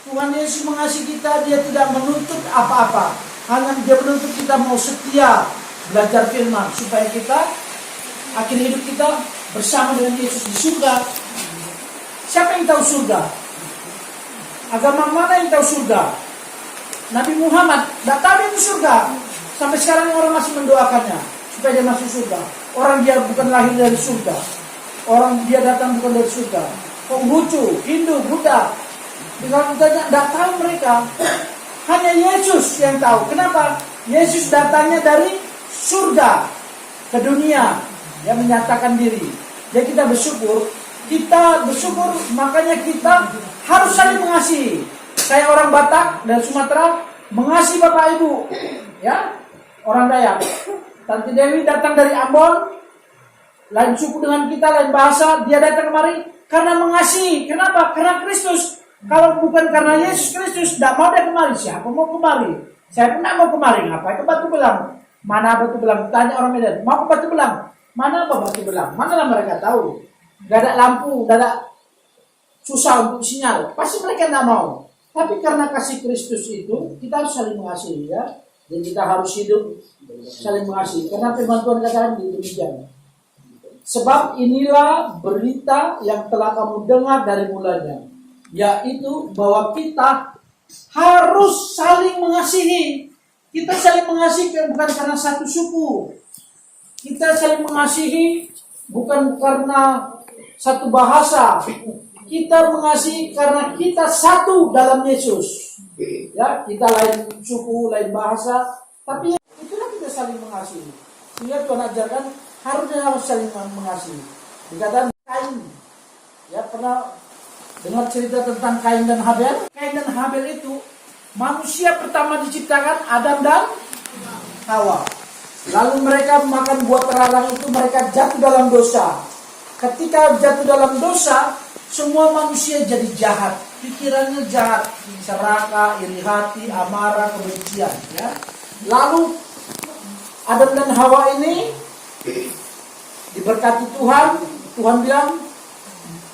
Tuhan Yesus mengasihi kita, dia tidak menuntut apa-apa. Hanya dia menuntut kita mau setia belajar firman supaya kita akhir hidup kita bersama dengan Yesus di surga. Siapa yang tahu surga? Agama mana yang tahu surga? Nabi Muhammad tidak tahu itu surga. Sampai sekarang orang masih mendoakannya supaya dia masuk surga. Orang dia bukan lahir dari surga. Orang dia datang bukan dari surga. Konghucu, Hindu, Buddha, tidak tahu mereka. Hanya Yesus yang tahu. Kenapa? Yesus datangnya dari surga ke dunia, yang menyatakan diri. Jadi kita bersyukur. Makanya kita harus saling mengasihi. Saya orang Batak dan Sumatera mengasihi Bapak Ibu, ya, orang Dayak. Tanti Dewi datang dari Ambon, lain suku dengan kita, lain bahasa, dia datang kemari karena mengasihi. Kenapa? Karena Kristus. Kalau bukan karena Yesus Kristus, tidak mau dia kemari. Siapa mau kemari? Saya pun tidak mau kemari. Ngapain ke Batu Belang? Mana Batu Belang? Tanya orang Medan. Mau ke Batu Belang? Mana apa Batu Belang? Manalah mereka tahu. Gak ada lampu, gak ada, susah untuk sinyal. Pasti mereka tidak mau. Tapi karena kasih Kristus itu, kita harus saling mengasihi, ya. Dan kita harus hidup saling mengasihi. Karena firman Tuhan katakan demikian. Sebab inilah berita yang telah kamu dengar dari mulanya, yaitu bahwa kita harus saling mengasihi. Kita saling mengasihi bukan karena satu suku. Kita saling mengasihi bukan karena satu bahasa. Kita mengasihi karena kita satu dalam Yesus. Ya, kita lain suku, lain bahasa, tapi itulah kita saling mengasihi. Sehingga Tuhan ajarkan harus saling mengasihi. Dikatakan Kain. Ya, pernah dengar cerita tentang Kain dan Habel? Kain dan Habel itu manusia pertama diciptakan, Adam dan Hawa. Lalu mereka makan buah terlarang itu, mereka jatuh dalam dosa. Ketika jatuh dalam dosa, semua manusia jadi jahat. Pikirannya jahat, serakah, iri hati, amarah, kebencian. Ya. Lalu Adam dan Hawa ini diberkati Tuhan. Tuhan bilang,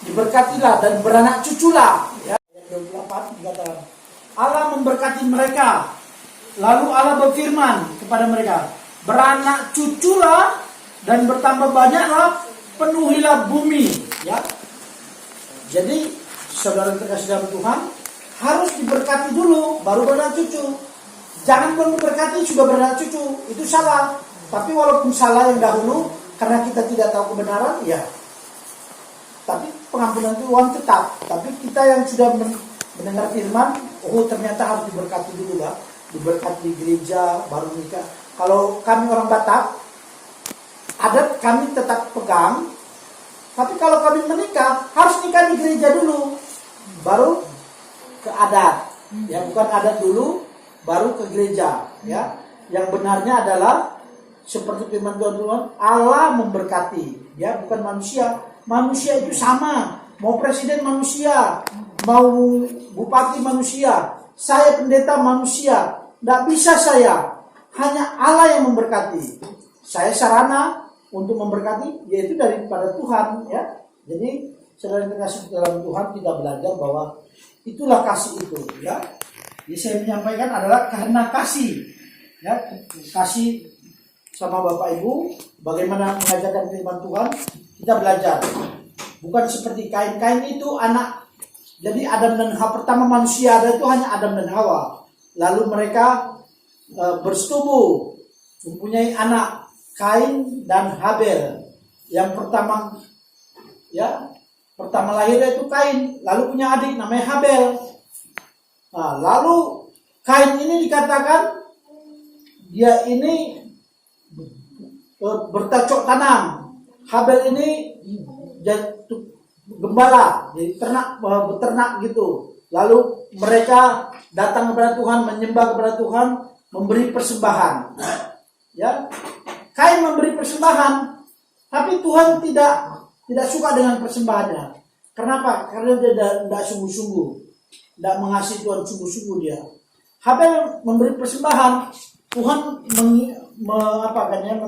diberkatilah dan beranak cuculah. Ya. Ayat 28 dikatakan, Allah memberkati mereka. Lalu Allah berfirman kepada mereka, beranak cuculah dan bertambah banyaklah, penuhilah bumi. Ya. Jadi saudara terkasih dalam Tuhan harus diberkati dulu baru beranak cucu. Jangan belum diberkati sudah beranak cucu, itu salah. Tapi walaupun salah yang dahulu karena kita tidak tahu kebenaran, ya. Tapi pengampunan Tuhan tetap. Tapi kita yang sudah mendengar firman, oh ternyata harus diberkati dulu lah. Diberkati di gereja baru nikah. Kalau kami orang Batak, adat kami tetap pegang. Tapi kalau kami menikah, harus nikah di gereja dulu, baru ke adat. Ya, bukan adat dulu, baru ke gereja. Ya, yang benarnya adalah seperti firman Tuhan, Allah memberkati. Ya, bukan manusia. Manusia itu sama. Mau presiden manusia, mau bupati manusia, saya pendeta manusia. Tidak bisa saya. Hanya Allah yang memberkati. Saya sarana untuk memberkati, yaitu daripada Tuhan, ya. Jadi saudara kasih dalam Tuhan, kita belajar bahwa itulah kasih itu, ya. Jadi saya menyampaikan adalah karena kasih, ya, kasih sama Bapak Ibu, bagaimana mengajarkan firman Tuhan, kita belajar. Bukan seperti Kain itu anak. Jadi Adam dan Hawa, pertama manusia ada itu hanya Adam dan Hawa. Lalu mereka bersetubuh, mempunyai anak. Kain dan Habel. Yang pertama, ya, pertama lahirnya itu Kain, lalu punya adik namanya Habel. Nah, lalu Kain ini dikatakan dia ini bercocok tanam. Habel ini gembala, jadi beternak gitu. Lalu mereka datang kepada Tuhan, menyembah kepada Tuhan, memberi persembahan. Ya. Kain memberi persembahan, tapi Tuhan tidak suka dengan persembahannya. Kenapa? Karena dia tidak sungguh-sungguh, tidak mengasihi Tuhan sungguh-sungguh dia. Habel memberi persembahan, Tuhan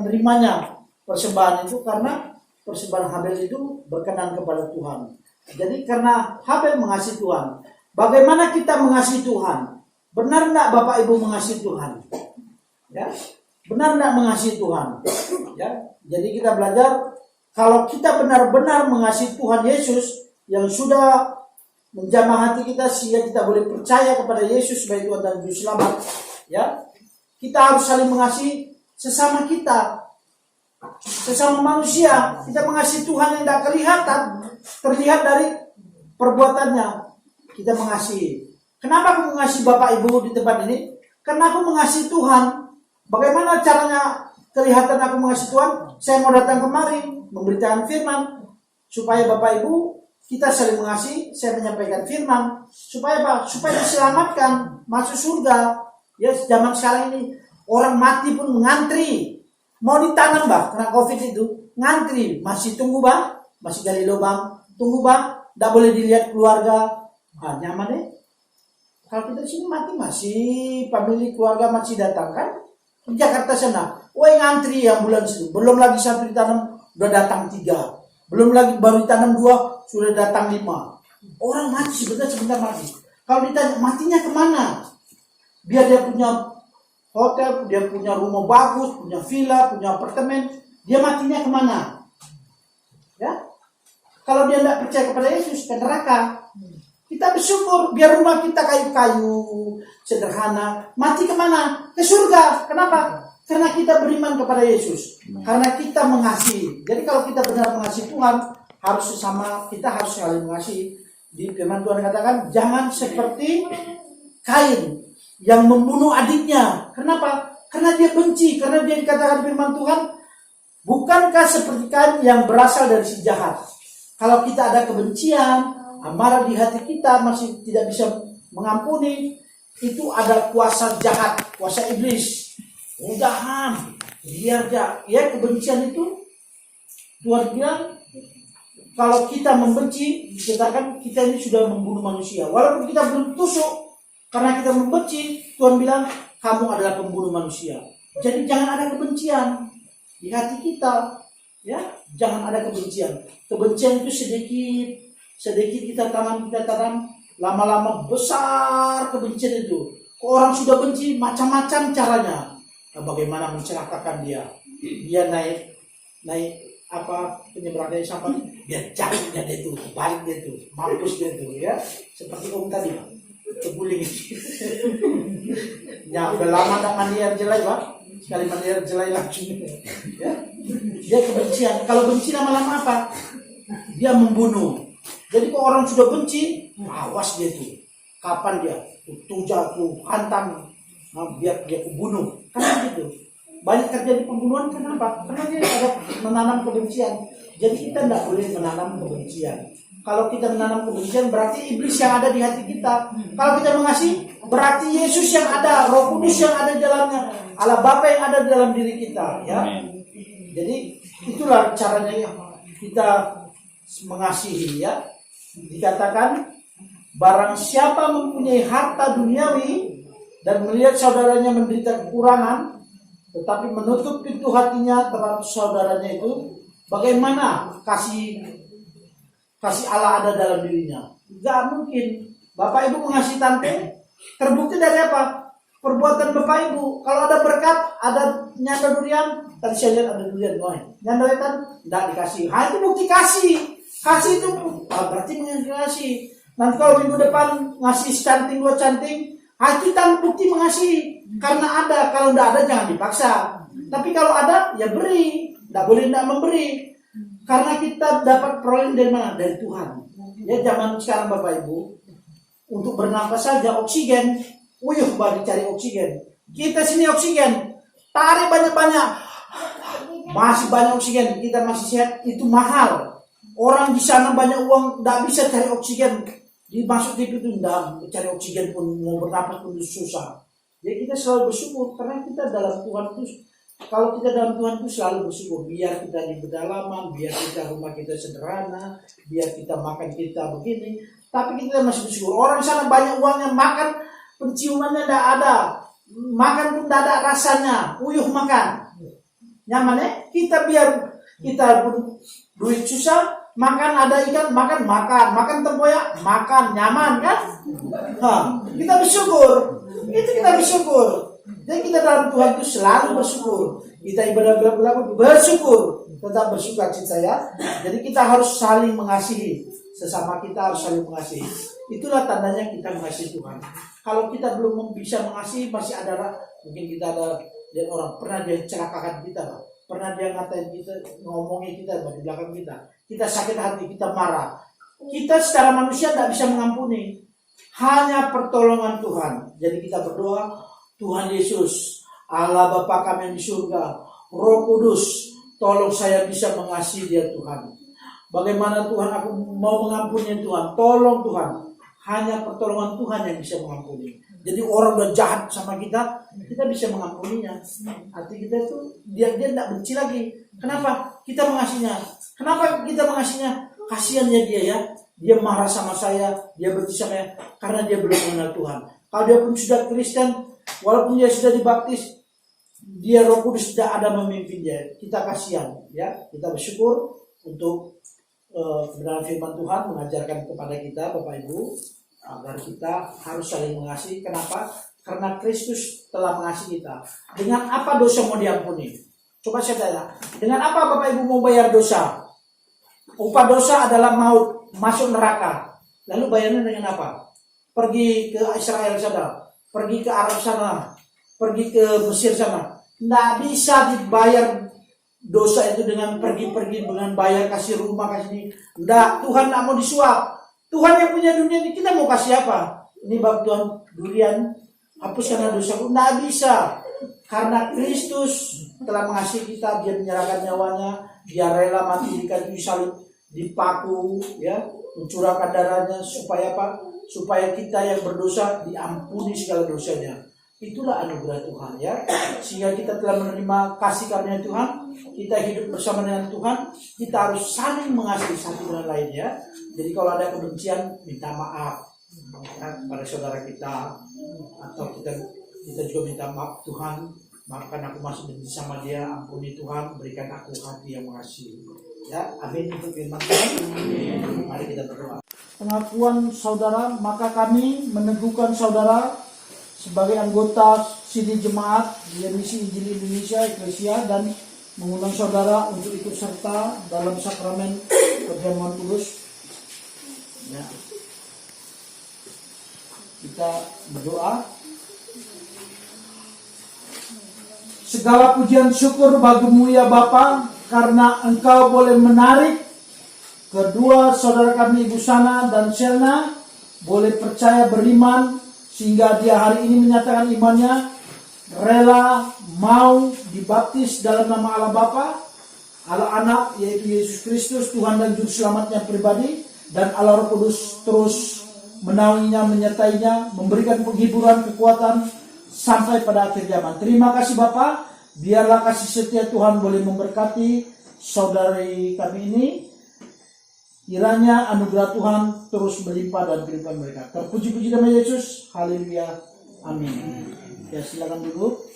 menerimanya persembahan itu karena persembahan Habel itu berkenan kepada Tuhan. Jadi karena Habel mengasihi Tuhan, Bagaimana kita mengasihi Tuhan? Benar enggak Bapak Ibu mengasihi Tuhan? Ya, benar enggak mengasihi Tuhan? Ya, jadi kita belajar kalau kita benar-benar mengasihi Tuhan Yesus yang sudah menjamah hati kita sehingga kita boleh percaya kepada Yesus sebagai Tuhan dan Juru Selamat. Ya, kita harus saling mengasihi sesama kita, sesama manusia. Kita mengasihi Tuhan yang tidak kelihatan, terlihat dari perbuatannya. Kita mengasihi. Kenapa aku mengasihi Bapak Ibu di tempat ini? Karena aku mengasihi Tuhan. Bagaimana caranya kelihatan aku mengasihi Tuhan? Saya mau datang kemari memberitakan firman supaya Bapak Ibu kita saling mengasihi. Saya menyampaikan firman supaya apa? Supaya diselamatkan masuk surga. Ya, zaman sekarang ini orang mati pun mengantri. Mau ditanam bah, kena COVID itu ngantri, masih tunggu bang, masih gali lubang, tunggu bang, tidak boleh dilihat keluarga. Nyaman deh. Kalau kita sini mati masih pemilik keluarga masih datang kan? Di Jakarta sana, woi ngantri ambulans itu. Belum lagi satu ditanam udah datang 3. Belum lagi baru ditanam 2 sudah datang 5. Orang mati sebentar mati. Kalau ditanya matinya kemana? Biar dia punya hotel, dia punya rumah bagus, punya villa, punya apartemen, dia matinya kemana? Ya? Kalau dia tidak percaya kepada Yesus ke neraka. Kita bersyukur biar rumah kita kayu-kayu sederhana. Mati kemana? Ke surga. Kenapa? Karena kita beriman kepada Yesus. Karena kita mengasihi. Jadi kalau kita benar mengasihi Tuhan, harus sesama kita harus saling mengasihi. Di firman Tuhan katakan, jangan seperti Kain yang membunuh adiknya. Kenapa? Karena dia benci. Karena dia dikatakan firman Tuhan, bukankah seperti Kain yang berasal dari si jahat? Kalau kita ada kebencian, amarah di hati kita masih tidak bisa mengampuni, itu ada kuasa jahat, kuasa iblis. Udahan, biar ya kebencian itu Tuhan bilang kalau kita membenci, dikatakan kita ini sudah membunuh manusia. Walaupun kita belum tusuk, karena kita membenci, Tuhan bilang kamu adalah pembunuh manusia. Jadi jangan ada kebencian di hati kita, ya, jangan ada kebencian. Kebencian itu sedikit kita tanam, lama-lama besar kebencian itu. Orang sudah benci macam-macam caranya. Nah, bagaimana mencelakakan dia? Dia naik penyeberang dari sampah, dia cari dia itu, balik dia itu, mampus dia itu, ya. Seperti om tadi, Pak. Keguling. Ya, udah lama tak mandi air jelai, Pak. Sekali mandi air jelai langsung. Ya. Dia kebencian. Kalau benci lama-lama apa? Dia membunuh. Jadi kalau orang sudah benci, awas dia tuh. Kapan dia? Tuja, hantam, biar dia kubunuh. Karena gitu. Banyak terjadi pembunuhan kenapa? Karena dia ada menanam kebencian. Jadi kita tidak boleh menanam kebencian. Kalau kita menanam kebencian berarti iblis yang ada di hati kita. Kalau kita mengasihi berarti Yesus yang ada, Roh Kudus yang ada di dalamnya, Allah Bapa yang ada di dalam diri kita. Ya. Jadi itulah caranya kita mengasihi, ya. Dikatakan barang siapa mempunyai harta duniawi dan melihat saudaranya menderita kekurangan tetapi menutup pintu hatinya terhadap saudaranya itu, bagaimana kasih Allah ada dalam dirinya? Tidak mungkin. Bapak Ibu mengasihi tante terbukti dari apa? Perbuatan Bapak Ibu. Kalau ada berkat, ada nyanda durian, tadi saya lihat ada durian, nyanda kan tidak dikasih. Itu bukti kasih. Kasih itu berarti mengasihi. Nanti kalau minggu depan ngasih canting 2 canting, itu bukti mengasihi. Karena ada, kalau tidak ada jangan dipaksa. Tapi kalau ada, ya beri. Tidak boleh tidak memberi. Karena kita dapat peroleh dari mana? Dari Tuhan. Ya, zaman sekarang Bapak Ibu, untuk bernapas saja oksigen, baru cari oksigen. Kita sini oksigen, tarik banyak-banyak, masih banyak oksigen, kita masih sehat, itu mahal. Orang di sana banyak uang, tidak bisa cari oksigen. Dimasuk TV itu tidak cari oksigen pun, mau bernapas pun susah. Jadi kita selalu bersyukur karena kita dalam Tuhan itu. Kalau kita dalam Tuhan itu selalu bersyukur. Biar kita di pedalaman, biar kita rumah kita sederhana, biar kita makan kita begini, tapi kita masih bersyukur. Orang sana banyak uangnya, makan penciumannya tidak ada, makan pun tidak ada rasanya, makan. Nyaman ya? Kita biar kita pun duit susah, Makan ada ikan, makan tempoyak, makan nyaman kan? Kita bersyukur. Itu kita bersyukur. Jadi kita dalam Tuhan itu selalu bersyukur. Kita ibadah bersyukur, tetap bersuka cita ya. Jadi kita harus saling mengasihi. Sesama kita harus saling mengasihi. Itulah tandanya kita mengasihi Tuhan. Kalau kita belum bisa mengasihi, masih ada mungkin kita ada lihat orang pernah dia celakakan kita, pernah dia ngatain kita, ngomongin kita di belakang kita. Kita sakit hati, kita marah. Kita secara manusia tidak bisa mengampuni. Hanya pertolongan Tuhan. Jadi kita berdoa, Tuhan Yesus, Allah Bapa kami yang di surga, Roh Kudus, tolong saya bisa mengasihi dia Tuhan. Bagaimana Tuhan aku mau mengampuni Tuhan? Tolong Tuhan. Hanya pertolongan Tuhan yang bisa mengampuni. Jadi orang udah jahat sama kita bisa mengampuninya. Arti kita itu dia tidak benci lagi. Kenapa? Kita mengasihinya. Kenapa kita mengasihinya? Kasihannya dia ya. Dia marah sama saya, dia benci sama saya karena dia belum mengenal Tuhan. Kalau dia pun sudah Kristen, walaupun dia sudah dibaptis, dia Roh Kudus tidak ada memimpin dia. Kita kasihan ya. Kita bersyukur untuk kebenaran firman Tuhan mengajarkan kepada kita Bapak Ibu agar kita harus saling mengasihi. Kenapa? Karena Kristus telah mengasihi kita. Dengan apa dosa mau diampuni? Coba saya tanya, dengan apa Bapak Ibu mau bayar dosa? Upah dosa adalah maut, masuk neraka. Lalu bayarnya dengan apa? Pergi ke Israel sana, pergi ke Arab sana, pergi ke Mesir sana. Tidak bisa dibayar dosa itu dengan pergi-pergi, dengan bayar kasih rumah, kasih ini. Tidak, Tuhan tidak mau disuap. Tuhan yang punya dunia ini, kita mau kasih apa? Ini bab Tuhan durian, hapuskanlah dosaku. Tidak bisa. Karena Kristus telah mengasihi kita, dia menyerahkan nyawanya, dia rela mati di kayu salib, dipaku, ya, mencurahkan darahnya supaya apa? Supaya kita yang berdosa diampuni segala dosanya. Itulah anugerah Tuhan ya. Sehingga kita telah menerima kasih karunia Tuhan, kita hidup bersama dengan Tuhan, kita harus saling mengasihi satu dengan lain ya. Jadi kalau ada kebencian, minta maaf ya, pada saudara kita, atau kita juga minta maaf, Tuhan, maafkan aku masih benci sama dia, ampuni Tuhan, berikan aku hati yang mengasihi. Ya, amin untuk firman Tuhan. Mari kita berdoa. Pengakuan saudara, maka kami meneguhkan saudara sebagai anggota Sidih Jemaat di Misi Injil Indonesia Eklesia dan mengundang saudara untuk ikut serta dalam sakramen perjamuan kudus. Ya. Kita berdoa. Segala pujian syukur bagimu ya Bapa, karena Engkau boleh menarik kedua saudara kami Ibu Sana dan Selna boleh percaya beriman, sehingga dia hari ini menyatakan imannya, rela mau dibaptis dalam nama Allah Bapa, Allah Anak yaitu Yesus Kristus Tuhan dan Juru Selamatnya pribadi, dan Allah Roh Kudus terus menaunginya, menyertainya, memberikan penghiburan, kekuatan sampai pada akhir zaman. Terima kasih Bapa, biarlah kasih setia Tuhan boleh memberkati saudari kami ini. Kiranya anugerah Tuhan terus melimpah dan kehidupan mereka. Terpuji-puji nama Yesus. Haleluya. Amin. Ya, silakan duduk.